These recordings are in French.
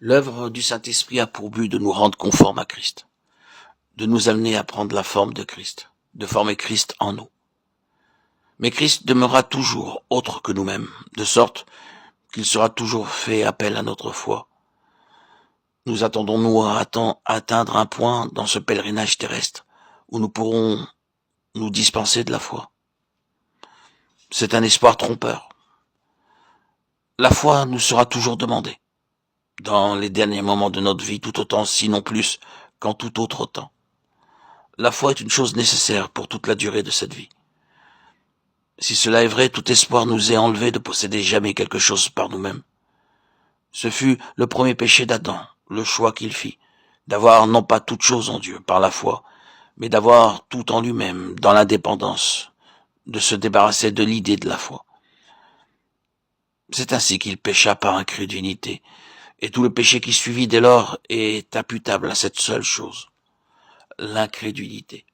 L'œuvre du Saint-Esprit a pour but de nous rendre conformes à Christ, de nous amener à prendre la forme de Christ, de former Christ en nous. Mais Christ demeurera toujours autre que nous-mêmes, de sorte qu'il sera toujours fait appel à notre foi. Nous attendons-nous à atteindre un point dans ce pèlerinage terrestre où nous pourrons nous dispenser de la foi? C'est un espoir trompeur. La foi nous sera toujours demandée, dans les derniers moments de notre vie, tout autant, sinon plus, qu'en tout autre temps. La foi est une chose nécessaire pour toute la durée de cette vie. Si cela est vrai, tout espoir nous est enlevé de posséder jamais quelque chose par nous-mêmes. Ce fut le premier péché d'Adam, le choix qu'il fit, d'avoir non pas toute chose en Dieu par la foi, mais d'avoir tout en lui-même, dans l'indépendance, de se débarrasser de l'idée de la foi. C'est ainsi qu'il pécha par incrédulité, et tout le péché qui suivit dès lors est imputable à cette seule chose, l'incrédulité.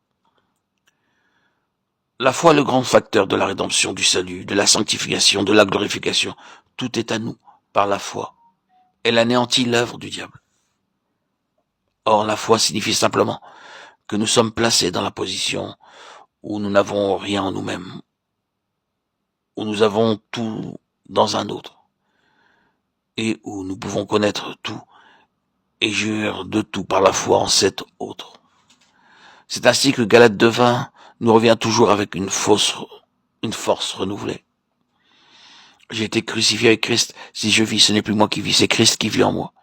La foi est le grand facteur de la rédemption, du salut, de la sanctification, de la glorification. Tout est à nous par la foi. Elle anéantit l'œuvre du diable. Or, la foi signifie simplement que nous sommes placés dans la position où nous n'avons rien en nous-mêmes, où nous avons tout dans un autre, et où nous pouvons connaître tout et jouir de tout par la foi en cet autre. C'est ainsi que Galates 2:20 nous revient toujours avec une force renouvelée. J'ai été crucifié avec Christ. Si je vis, ce n'est plus moi qui vis, c'est Christ qui vit en moi.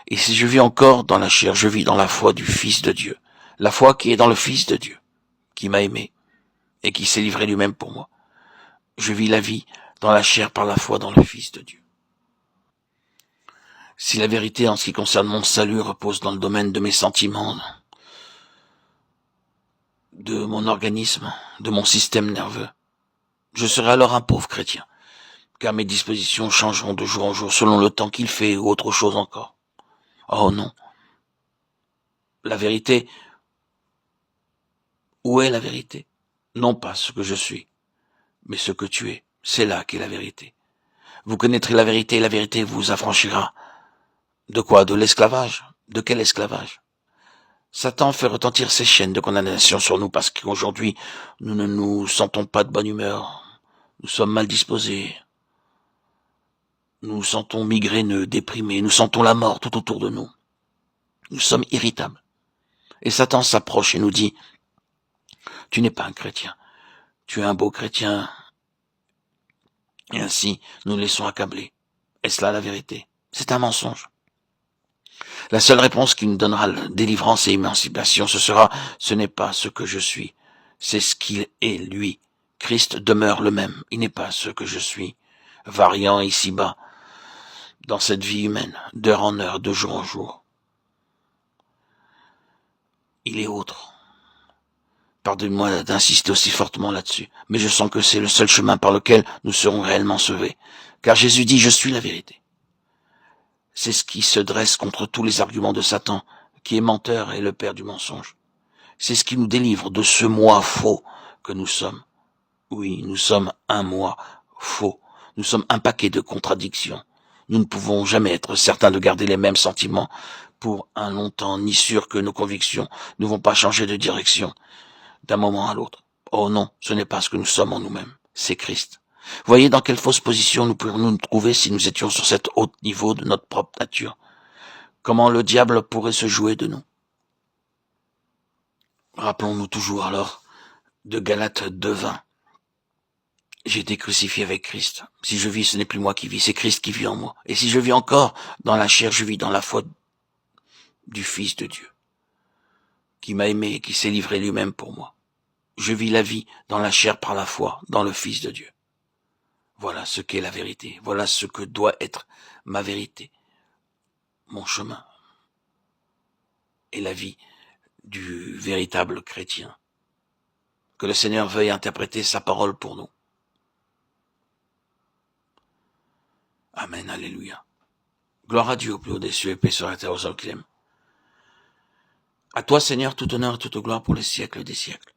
Et si je vis encore dans la chair, je vis dans la foi du Fils de Dieu. La foi qui est dans le Fils de Dieu, qui m'a aimé et qui s'est livré lui-même pour moi. Je vis la vie dans la chair par la foi dans le Fils de Dieu. Si la vérité en ce qui concerne mon salut repose dans le domaine de mes sentiments, de mon organisme, de mon système nerveux, je serai alors un pauvre chrétien, car mes dispositions changeront de jour en jour selon le temps qu'il fait ou autre chose encore. Oh non. La vérité, où est la vérité? Non pas ce que je suis, mais ce que tu es. C'est là qu'est la vérité. Vous connaîtrez la vérité et la vérité vous affranchira. De quoi? De l'esclavage? De quel esclavage? Satan fait retentir ses chaînes de condamnation sur nous parce qu'aujourd'hui, nous ne nous sentons pas de bonne humeur. Nous sommes mal disposés. Nous nous sentons migraineux, déprimés. Nous sentons la mort tout autour de nous. Nous sommes irritables. Et Satan s'approche et nous dit, tu n'es pas un chrétien. Tu es un beau chrétien. Et ainsi, nous laissons accabler. Est-ce là la vérité? C'est un mensonge. La seule réponse qui nous donnera délivrance et émancipation, ce sera, ce n'est pas ce que je suis, c'est ce qu'il est, lui. Christ demeure le même, il n'est pas ce que je suis, variant ici-bas, dans cette vie humaine, d'heure en heure, de jour en jour. Il est autre. Pardonne-moi d'insister aussi fortement là-dessus, mais je sens que c'est le seul chemin par lequel nous serons réellement sauvés. Car Jésus dit, je suis la vérité. C'est ce qui se dresse contre tous les arguments de Satan, qui est menteur et le père du mensonge. C'est ce qui nous délivre de ce moi faux que nous sommes. Oui, nous sommes un moi faux. Nous sommes un paquet de contradictions. Nous ne pouvons jamais être certains de garder les mêmes sentiments pour un long temps, ni sûrs que nos convictions ne vont pas changer de direction d'un moment à l'autre. Oh non, ce n'est pas ce que nous sommes en nous-mêmes, c'est Christ. Voyez dans quelle fausse position nous pourrions nous trouver si nous étions sur cet haut niveau de notre propre nature. Comment le diable pourrait se jouer de nous. Rappelons-nous toujours alors de Galates 2:20. J'ai été crucifié avec Christ. Si je vis, ce n'est plus moi qui vis, c'est Christ qui vit en moi. Et si je vis encore dans la chair, je vis dans la foi du Fils de Dieu, qui m'a aimé et qui s'est livré lui-même pour moi. Je vis la vie dans la chair par la foi, dans le Fils de Dieu. Voilà ce qu'est la vérité. Voilà ce que doit être ma vérité, mon chemin et la vie du véritable chrétien. Que le Seigneur veuille interpréter sa parole pour nous. Amen, alléluia. Gloire à Dieu au plus haut des cieux et paix sur la terre aux hommes qu'il aime. À toi, Seigneur, tout honneur et toute gloire pour les siècles des siècles.